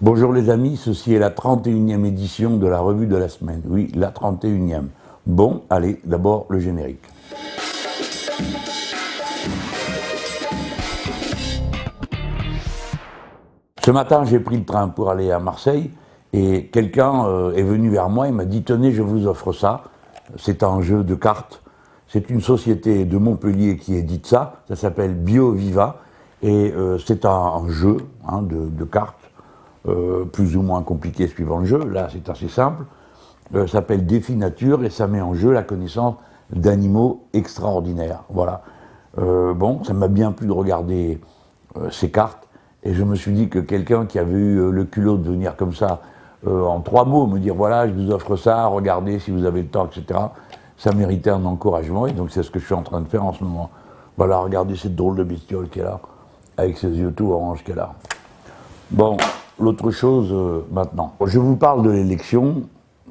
Bonjour les amis, ceci est la 31e édition de la revue de la semaine. Oui, la 31e. Bon, allez, d'abord le générique. Ce matin, j'ai pris le train pour aller à Marseille et quelqu'un est venu vers moi et m'a dit « Tenez, je vous offre ça. C'est un jeu de cartes. C'est une société de Montpellier qui édite ça. Ça s'appelle BioViva et c'est un jeu de cartes. Plus ou moins compliqué suivant le jeu, là c'est assez simple, ça s'appelle Défi Nature et ça met en jeu la connaissance d'animaux extraordinaires. Voilà. Bon, ça m'a bien plu de regarder ces cartes et je me suis dit que quelqu'un qui avait eu le culot de venir comme ça, en 3 mots, me dire voilà, je vous offre ça, regardez si vous avez le temps, etc., ça méritait un encouragement et donc c'est ce que je suis en train de faire en ce moment. Voilà, regardez cette drôle de bestiole qui est là, avec ses yeux tout orange qu'elle a. Bon, l'autre chose maintenant. Je vous parle de l'élection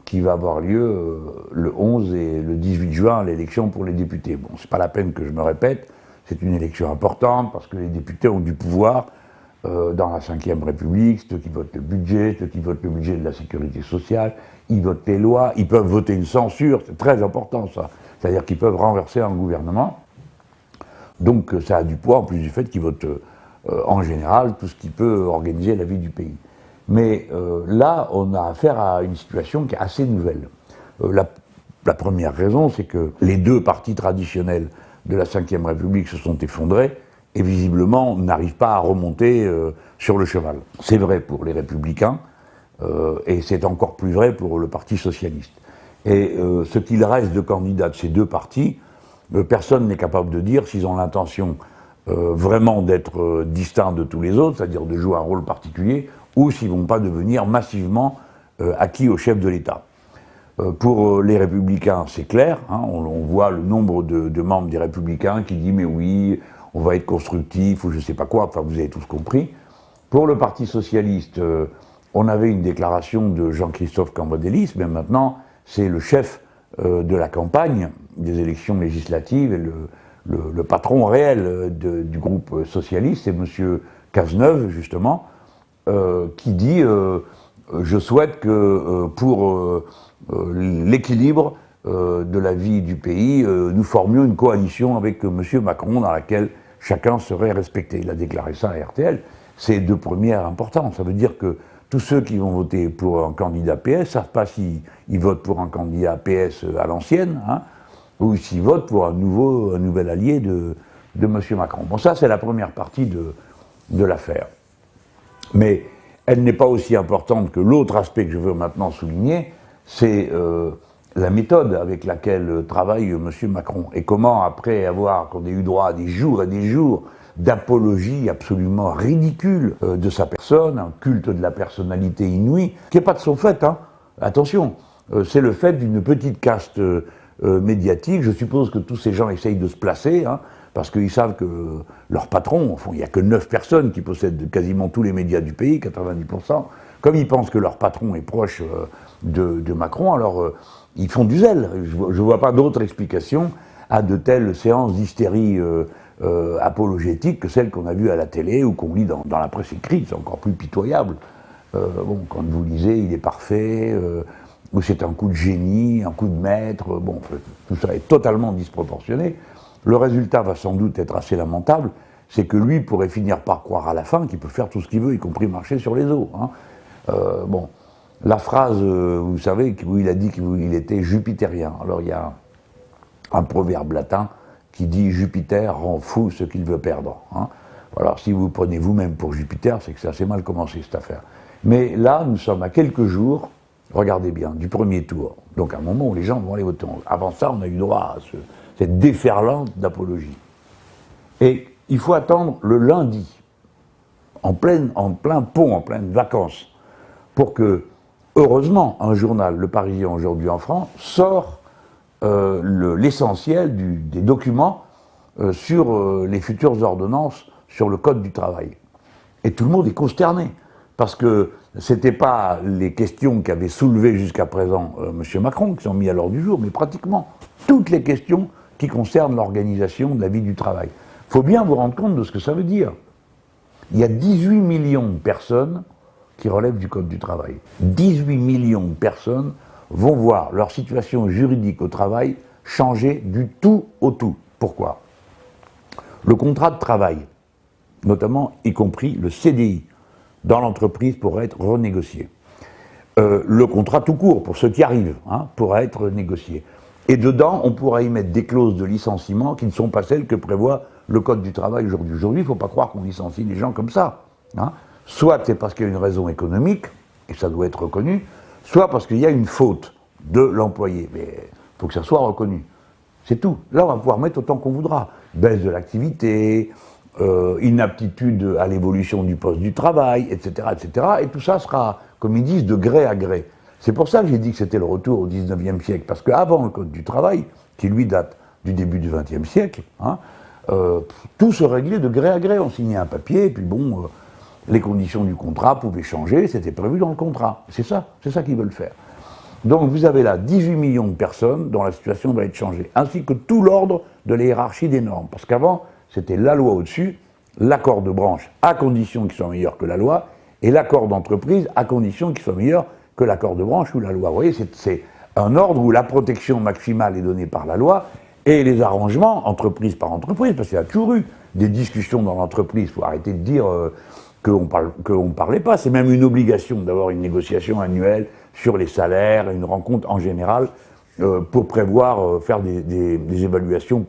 qui va avoir lieu le 11 et le 18 juin, l'élection pour les députés. Bon, c'est pas la peine que je me répète, c'est une élection importante parce que les députés ont du pouvoir dans la Ve République, ceux qui votent le budget, ceux qui votent le budget de la sécurité sociale, ils votent les lois, ils peuvent voter une censure, c'est très important ça. C'est-à-dire qu'ils peuvent renverser un gouvernement. Donc ça a du poids en plus du fait qu'ils votent en général tout ce qui peut organiser la vie du pays. Mais là, on a affaire à une situation qui est assez nouvelle. La première raison, c'est que les deux partis traditionnels de la Ve République se sont effondrés et visiblement n'arrivent pas à remonter sur le cheval. C'est vrai pour les Républicains et c'est encore plus vrai pour le Parti Socialiste. Et ce qu'il reste de candidats de ces deux partis, personne n'est capable de dire s'ils ont l'intention vraiment d'être distincts de tous les autres, c'est-à-dire de jouer un rôle particulier, ou s'ils ne vont pas devenir massivement acquis au chef de l'État. Pour les Républicains, c'est clair, on voit le nombre de membres des Républicains qui disent « mais oui, on va être constructif » ou je ne sais pas quoi, enfin vous avez tous compris. Pour le Parti Socialiste, on avait une déclaration de Jean-Christophe Cambadélis, mais maintenant c'est le chef de la campagne des élections législatives et le patron réel du groupe socialiste, c'est M. Cazeneuve, justement, qui dit je souhaite que pour l'équilibre de la vie du pays, nous formions une coalition avec M. Macron dans laquelle chacun serait respecté. Il a déclaré ça à RTL. C'est de première importance. Ça veut dire que tous ceux qui vont voter pour un candidat PS ne savent pas s'ils votent pour un candidat PS à l'ancienne, ou s'ils votent pour un nouvel allié de M. Macron. Bon, ça, c'est la première partie de l'affaire. Mais elle n'est pas aussi importante que l'autre aspect que je veux maintenant souligner, c'est la méthode avec laquelle travaille M. Macron. Et comment, après qu'on ait eu droit à des jours et des jours d'apologie absolument ridicule de sa personne, un culte de la personnalité inouïe, qui n'est pas de son fait, attention, c'est le fait d'une petite caste médiatique. Je suppose que tous ces gens essayent de se placer, parce qu'ils savent que leur patron, au fond, il n'y a que 9 personnes qui possèdent quasiment tous les médias du pays, 90%, comme ils pensent que leur patron est proche de Macron, alors ils font du zèle. Je ne vois pas d'autre explication à de telles séances d'hystérie apologétique que celles qu'on a vues à la télé ou qu'on lit dans la presse écrite, c'est encore plus pitoyable. Bon, quand vous lisez, il est parfait, ou c'est un coup de génie, un coup de maître, bon, tout ça est totalement disproportionné. Le résultat va sans doute être assez lamentable, c'est que lui pourrait finir par croire à la fin qu'il peut faire tout ce qu'il veut, y compris marcher sur les eaux. Bon, la phrase, vous savez, où il a dit qu'il était jupitérien. Alors il y a un proverbe latin qui dit « Jupiter rend fou ce qu'il veut perdre ». Alors si vous prenez vous-même pour Jupiter, c'est que ça a assez mal commencé cette affaire. Mais là, nous sommes à quelques jours, regardez bien, du premier tour. Donc à un moment où les gens vont aller voter. Avant ça, on a eu droit à cette déferlante d'apologie. Et il faut attendre le lundi, en plein pont, en pleine vacances, pour que, heureusement, un journal, Le Parisien aujourd'hui en France, sort l'essentiel des documents sur les futures ordonnances sur le Code du travail. Et tout le monde est consterné, parce que ce n'étaient pas les questions qu'avait soulevées jusqu'à présent M. Macron qui sont mis à l'ordre du jour, mais pratiquement toutes les questions qui concernent l'organisation de la vie du travail. Il faut bien vous rendre compte de ce que ça veut dire. Il y a 18 millions de personnes qui relèvent du Code du travail. 18 millions de personnes vont voir leur situation juridique au travail changer du tout au tout. Pourquoi ? Le contrat de travail, notamment y compris le CDI, dans l'entreprise pourrait être renégocié. Le contrat tout court, pour ceux qui arrivent, pourra être négocié. Et dedans, on pourra y mettre des clauses de licenciement qui ne sont pas celles que prévoit le Code du travail aujourd'hui. Aujourd'hui, il ne faut pas croire qu'on licencie les gens comme ça. Soit c'est parce qu'il y a une raison économique, et ça doit être reconnu, soit parce qu'il y a une faute de l'employé. Mais il faut que ça soit reconnu. C'est tout. Là, on va pouvoir mettre autant qu'on voudra. Baisse de l'activité, inaptitude à l'évolution du poste du travail, etc., etc. Et tout ça sera, comme ils disent, de gré à gré. C'est pour ça que j'ai dit que c'était le retour au 19e siècle. Parce qu'avant le Code du travail, qui lui date du début du 20e siècle, tout se réglait de gré à gré. On signait un papier, et puis bon, les conditions du contrat pouvaient changer, c'était prévu dans le contrat. C'est ça qu'ils veulent faire. Donc vous avez là 18 millions de personnes dont la situation va être changée, ainsi que tout l'ordre de la hiérarchie des normes. Parce qu'avant, c'était la loi au-dessus, l'accord de branche à condition qu'il soit meilleur que la loi, et l'accord d'entreprise à condition qu'il soit meilleur que l'accord de branche ou la loi. Vous voyez, c'est un ordre où la protection maximale est donnée par la loi, et les arrangements, entreprise par entreprise, parce qu'il y a toujours eu des discussions dans l'entreprise, il faut arrêter de dire qu'on ne parlait pas, c'est même une obligation d'avoir une négociation annuelle sur les salaires, une rencontre en général, pour prévoir, faire des évaluations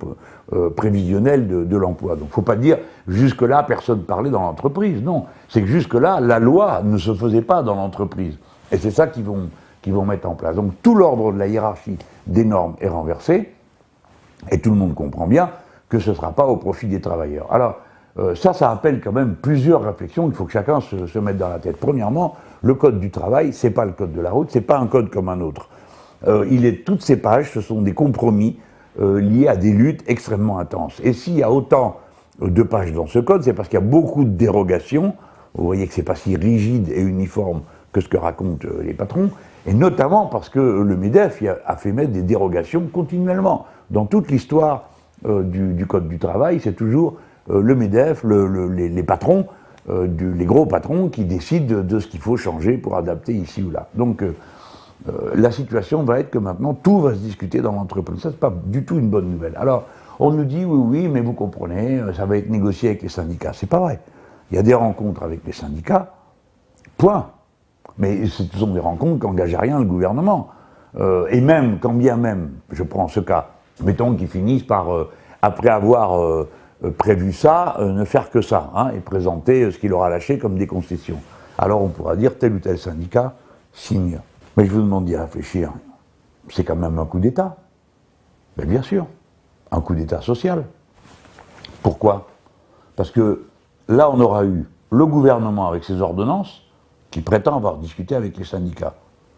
prévisionnelles de l'emploi. Donc il ne faut pas dire, jusque-là, personne ne parlait dans l'entreprise. Non, c'est que jusque-là, la loi ne se faisait pas dans l'entreprise. Et c'est ça qu'ils vont mettre en place. Donc tout l'ordre de la hiérarchie des normes est renversé, et tout le monde comprend bien que ce ne sera pas au profit des travailleurs. Alors, ça appelle quand même plusieurs réflexions qu'il faut que chacun se mette dans la tête. Premièrement, le Code du travail, c'est pas le Code de la route, c'est pas un code comme un autre. Toutes ces pages, ce sont des compromis liés à des luttes extrêmement intenses. Et s'il y a autant de pages dans ce code, c'est parce qu'il y a beaucoup de dérogations. Vous voyez que c'est pas si rigide et uniforme que ce que racontent les patrons, et notamment parce que le MEDEF a fait mettre des dérogations continuellement. Dans toute l'histoire du Code du travail, c'est toujours le MEDEF, les patrons, les gros patrons qui décident de ce qu'il faut changer pour adapter ici ou là. Donc la situation va être que maintenant tout va se discuter dans l'entreprise. Ça, c'est pas du tout une bonne nouvelle. Alors on nous dit oui, mais vous comprenez, ça va être négocié avec les syndicats. C'est pas vrai. Il y a des rencontres avec les syndicats, point. Mais ce sont des rencontres qui n'engagent rien le gouvernement. Et même, quand bien même, je prends ce cas, mettons qu'ils finissent par, après avoir prévu ça, ne faire que ça, et présenter ce qu'il aura lâché comme des concessions. Alors on pourra dire tel ou tel syndicat signe. Mais je vous demande d'y réfléchir. C'est quand même un coup d'État. Mais bien sûr, un coup d'État social. Pourquoi ? Parce que là, on aura eu le gouvernement avec ses ordonnances, qui prétend avoir discuté avec les syndicats.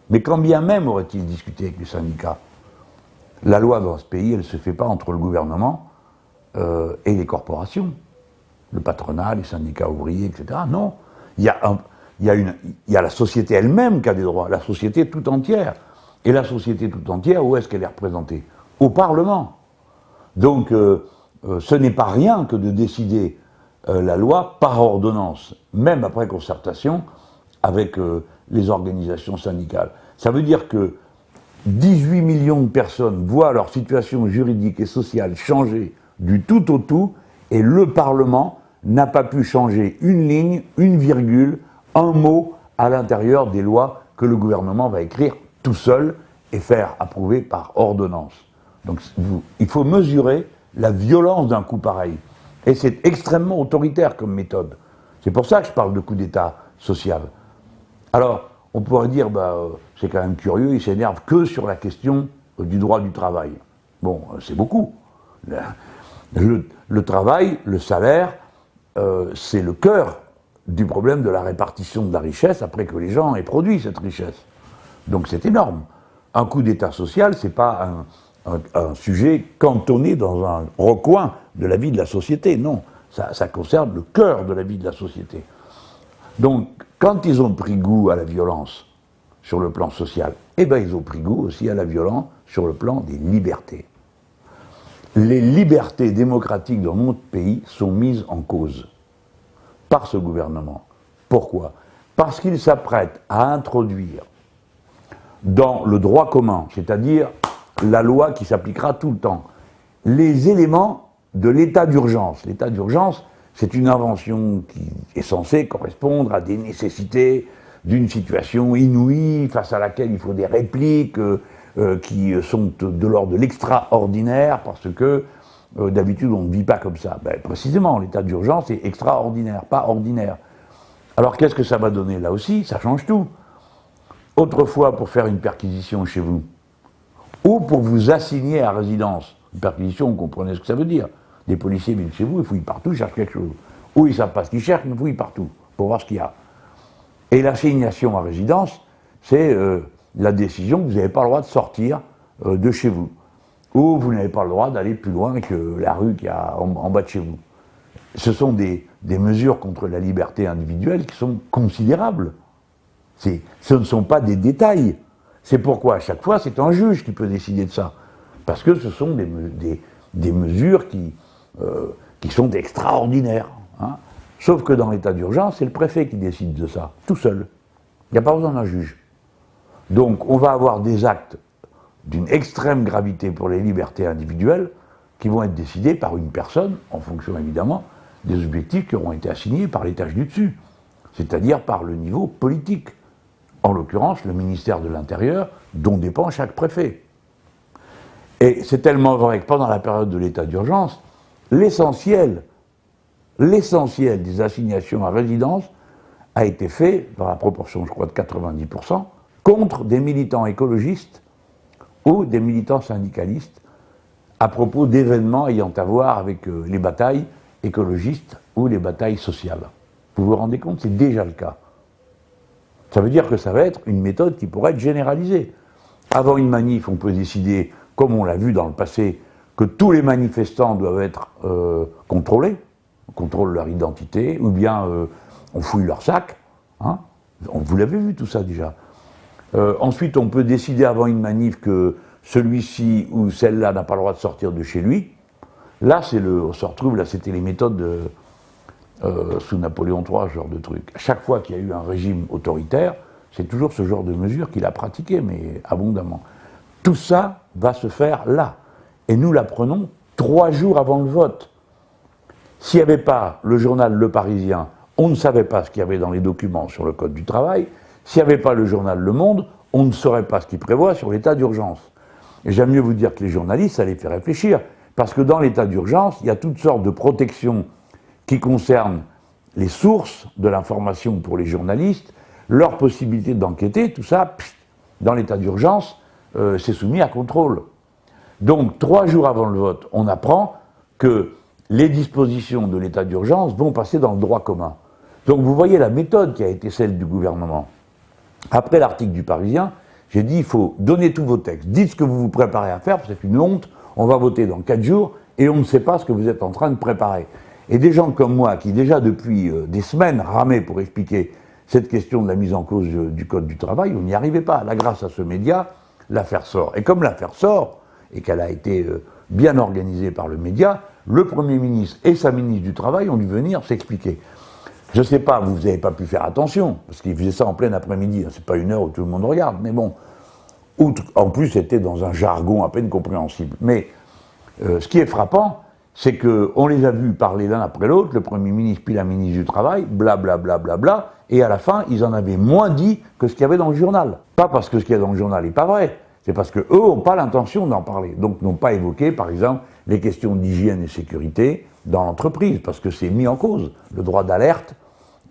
Mais quand bien même aurait-il discuté avec les syndicats, la loi dans ce pays, elle ne se fait pas entre le gouvernement et les corporations, le patronat, les syndicats ouvriers, etc. Non, il y a la société elle-même qui a des droits, la société tout entière. Et la société tout entière, où est-ce qu'elle est représentée ? Au Parlement. Donc, ce n'est pas rien que de décider la loi par ordonnance, même après concertation avec les organisations syndicales. Ça veut dire que 18 millions de personnes voient leur situation juridique et sociale changer du tout au tout, et le Parlement n'a pas pu changer une ligne, une virgule, un mot à l'intérieur des lois que le gouvernement va écrire tout seul et faire approuver par ordonnance. Donc il faut mesurer la violence d'un coup pareil. Et c'est extrêmement autoritaire comme méthode. C'est pour ça que je parle de coup d'État social. Alors, on pourrait dire, c'est quand même curieux, il s'énerve que sur la question du droit du travail. Bon, c'est beaucoup. Le travail, le salaire, c'est le cœur du problème de la répartition de la richesse après que les gens aient produit cette richesse. Donc c'est énorme. Un coup d'État social, c'est pas un sujet cantonné dans un recoin de la vie de la société, non. Ça concerne le cœur de la vie de la société. Donc, quand ils ont pris goût à la violence sur le plan social, ils ont pris goût aussi à la violence sur le plan des libertés. Les libertés démocratiques dans notre pays sont mises en cause par ce gouvernement. Pourquoi ? parce qu'il s'apprête à introduire dans le droit commun, c'est-à-dire la loi qui s'appliquera tout le temps, les éléments de l'état d'urgence. L'état d'urgence, c'est une invention qui est censée correspondre à des nécessités d'une situation inouïe face à laquelle il faut des répliques qui sont de l'ordre de l'extraordinaire parce que d'habitude on ne vit pas comme ça. Ben, précisément, l'état d'urgence est extraordinaire, pas ordinaire. Alors qu'est-ce que ça va donner là aussi? Ça change tout. Autrefois, pour faire une perquisition chez vous, ou pour vous assigner à résidence, une perquisition, vous comprenez ce que ça veut dire. Des policiers viennent chez vous, ils fouillent partout, ils cherchent quelque chose. Ou ils ne savent pas ce qu'ils cherchent, mais ils fouillent partout, pour voir ce qu'il y a. Et l'assignation à résidence, c'est la décision que vous n'avez pas le droit de sortir de chez vous. Ou vous n'avez pas le droit d'aller plus loin que la rue qu'il y a en bas de chez vous. Ce sont des mesures contre la liberté individuelle qui sont considérables. Ce ne sont pas des détails. C'est pourquoi à chaque fois, c'est un juge qui peut décider de ça. Parce que ce sont des mesures qui sont extraordinaires. Hein. Sauf que dans l'état d'urgence, c'est le préfet qui décide de ça, tout seul. Il n'y a pas besoin d'un juge. Donc on va avoir des actes d'une extrême gravité pour les libertés individuelles qui vont être décidés par une personne, en fonction évidemment des objectifs qui auront été assignés par l'étage du dessus, c'est-à-dire par le niveau politique. En l'occurrence, le ministère de l'Intérieur, dont dépend chaque préfet. Et c'est tellement vrai que pendant la période de l'état d'urgence, l'essentiel des assignations à résidence a été fait, dans la proportion, je crois, de 90%, contre des militants écologistes ou des militants syndicalistes à propos d'événements ayant à voir avec les batailles écologistes ou les batailles sociales. Vous vous rendez compte, c'est déjà le cas. Ça veut dire que ça va être une méthode qui pourrait être généralisée. Avant une manif, on peut décider, comme on l'a vu dans le passé, que tous les manifestants doivent être contrôlés, on contrôle leur identité, ou bien on fouille leur sac. Hein. Vous l'avez vu tout ça déjà. Ensuite, on peut décider avant une manif que celui-ci ou celle-là n'a pas le droit de sortir de chez lui. Là, on se retrouve, là, c'était les méthodes sous Napoléon III, ce genre de truc. À chaque fois qu'il y a eu un régime autoritaire, c'est toujours ce genre de mesure qu'il a pratiqué, mais abondamment. Tout ça va se faire là. Et nous l'apprenons 3 jours avant le vote. S'il n'y avait pas le journal Le Parisien, on ne savait pas ce qu'il y avait dans les documents sur le Code du travail. S'il n'y avait pas le journal Le Monde, on ne saurait pas ce qu'il prévoit sur l'état d'urgence. Et j'aime mieux vous dire que les journalistes, ça les fait réfléchir, parce que dans l'état d'urgence, il y a toutes sortes de protections qui concernent les sources de l'information pour les journalistes, leur possibilité d'enquêter, tout ça, dans l'état d'urgence, c'est soumis à contrôle. Donc, 3 jours avant le vote, on apprend que les dispositions de l'état d'urgence vont passer dans le droit commun. Donc, vous voyez la méthode qui a été celle du gouvernement. Après l'article du Parisien, j'ai dit, il faut donner tous vos textes. Dites ce que vous vous préparez à faire, parce que c'est une honte, on va voter dans 4 jours, et on ne sait pas ce que vous êtes en train de préparer. Et des gens comme moi, qui déjà depuis des semaines ramaient pour expliquer cette question de la mise en cause du Code du travail, on n'y arrivait pas. Là, grâce à ce média, l'affaire sort. Et comme l'affaire sort, et qu'elle a été bien organisée par le média, le Premier ministre et sa ministre du Travail ont dû venir s'expliquer. Je ne sais pas, vous n'avez pas pu faire attention, parce qu'ils faisaient ça en plein après-midi, c'est pas une heure où tout le monde regarde, mais bon. En plus, c'était dans un jargon à peine compréhensible. Mais ce qui est frappant, c'est qu'on les a vus parler l'un après l'autre, le Premier ministre puis la ministre du Travail, blablabla, bla, bla, bla, et à la fin, ils en avaient moins dit que ce qu'il y avait dans le journal. Pas parce que ce qu'il y a dans le journal n'est pas vrai, c'est parce qu'eux n'ont pas l'intention d'en parler, donc n'ont pas évoqué, par exemple, les questions d'hygiène et sécurité dans l'entreprise, parce que c'est mis en cause, le droit d'alerte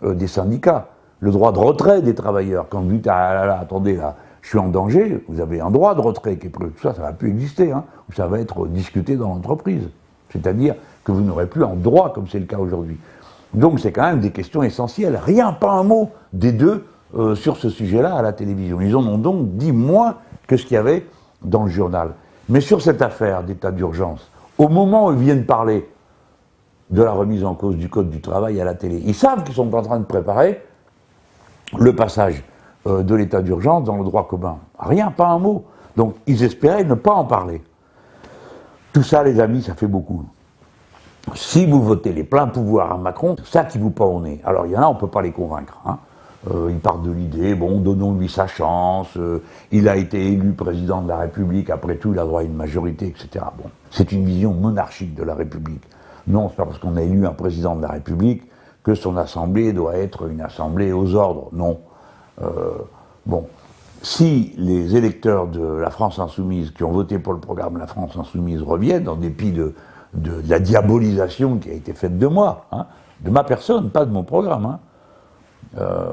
des syndicats, le droit de retrait des travailleurs. Quand vous dites, ah là là, attendez, là, je suis en danger, vous avez un droit de retrait qui est prévu, tout ça, ça ne va plus exister, hein, ou ça va être discuté dans l'entreprise. C'est-à-dire que vous n'aurez plus un droit comme c'est le cas aujourd'hui. Donc c'est quand même des questions essentielles. Rien, pas un mot des deux sur ce sujet-là à la télévision. Ils en ont donc dit moins que ce qu'il y avait dans le journal. Mais sur cette affaire d'état d'urgence, au moment où ils viennent parler de la remise en cause du Code du travail à la télé, ils savent qu'ils sont en train de préparer le passage de l'état d'urgence dans le droit commun. Rien, pas un mot. Donc ils espéraient ne pas en parler. Tout ça, les amis, ça fait beaucoup. Si vous votez les pleins pouvoirs à Macron, c'est ça qui vous pend au nez. Alors, il y en a, on ne peut pas les convaincre. Hein. Il part de l'idée, bon, donnons-lui sa chance, il a été élu président de la République, après tout, il a droit à une majorité, etc. Bon, c'est une vision monarchique de la République. Non, c'est pas parce qu'on a élu un président de la République que son assemblée doit être une assemblée aux ordres. Non. Bon, si les électeurs de la France Insoumise qui ont voté pour le programme La France Insoumise reviennent, en dépit de la diabolisation qui a été faite de moi, hein, de ma personne, pas de mon programme, hein,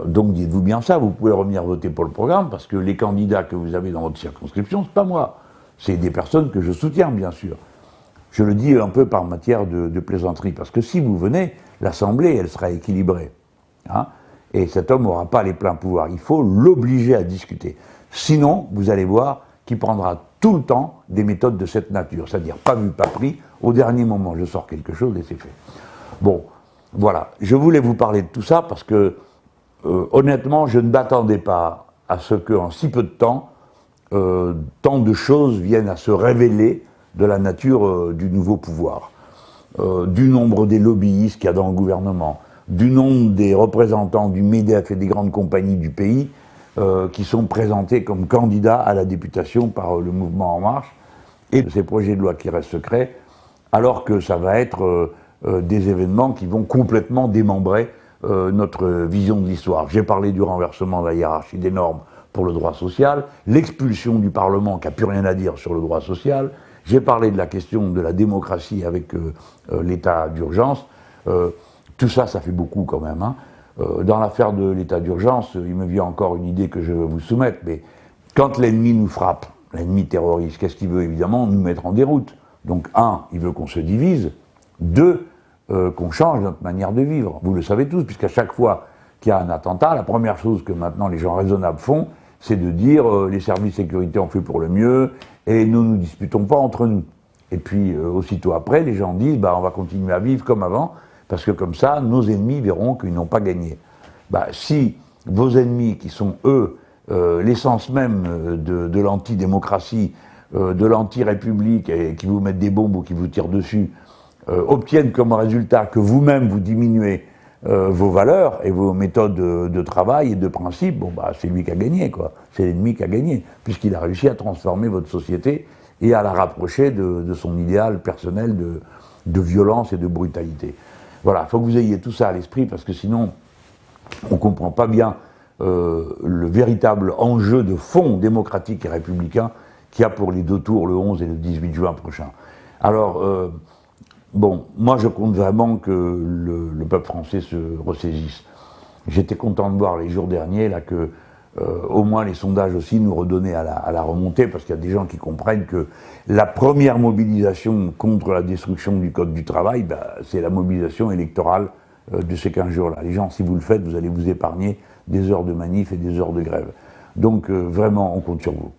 donc dites-vous bien ça, vous pouvez revenir voter pour le programme parce que les candidats que vous avez dans votre circonscription, c'est pas moi. C'est des personnes que je soutiens, bien sûr. Je le dis un peu par matière de plaisanterie, parce que si vous venez, l'Assemblée, elle sera équilibrée. Hein, et cet homme n'aura pas les pleins pouvoirs. Il faut l'obliger à discuter. Sinon, vous allez voir qu'il prendra tout le temps des méthodes de cette nature. C'est-à-dire pas vu, pas pris. Au dernier moment, je sors quelque chose et c'est fait. Bon, voilà. Je voulais vous parler de tout ça parce que honnêtement, je ne m'attendais pas à ce qu'en si peu de temps, tant de choses viennent à se révéler de la nature du nouveau pouvoir, du nombre des lobbyistes qu'il y a dans le gouvernement, du nombre des représentants du MEDEF et des grandes compagnies du pays qui sont présentés comme candidats à la députation par le mouvement En Marche, et de ces projets de loi qui restent secrets, alors que ça va être des événements qui vont complètement démembrer notre vision de l'histoire. J'ai parlé du renversement de la hiérarchie des normes pour le droit social, l'expulsion du Parlement qui n'a plus rien à dire sur le droit social, j'ai parlé de la question de la démocratie avec l'état d'urgence. Tout ça, ça fait beaucoup quand même. Hein. Dans l'affaire de l'état d'urgence, il me vient encore une idée que je veux vous soumettre, mais quand l'ennemi nous frappe, l'ennemi terroriste, qu'est-ce qu'il veut? Évidemment, nous mettre en déroute. Donc, un, il veut qu'on se divise. Deux, qu'on change notre manière de vivre. Vous le savez tous, puisqu'à chaque fois qu'il y a un attentat, la première chose que maintenant les gens raisonnables font, c'est de dire les services de sécurité ont fait pour le mieux et nous ne nous disputons pas entre nous. Et puis aussitôt après, les gens disent on va continuer à vivre comme avant, parce que comme ça, nos ennemis verront qu'ils n'ont pas gagné. Si vos ennemis, qui sont eux l'essence même de l'antidémocratie, de l'anti-république, et qui vous mettent des bombes ou qui vous tirent dessus, obtiennent comme résultat que vous-même vous diminuez vos valeurs et vos méthodes de travail et de principe, c'est lui qui a gagné, quoi. C'est l'ennemi qui a gagné, puisqu'il a réussi à transformer votre société et à la rapprocher de son idéal personnel de violence et de brutalité. Voilà, il faut que vous ayez tout ça à l'esprit, parce que sinon, on ne comprend pas bien le véritable enjeu de fond démocratique et républicain qu'il y a pour les deux tours, le 11 et le 18 juin prochain. Alors, moi je compte vraiment que le peuple français se ressaisisse. J'étais content de voir les jours derniers là, que au moins les sondages aussi nous redonnaient à la remontée, parce qu'il y a des gens qui comprennent que la première mobilisation contre la destruction du Code du travail, c'est la mobilisation électorale de ces 15 jours-là. Les gens, si vous le faites, vous allez vous épargner des heures de manif et des heures de grève. Donc vraiment, on compte sur vous.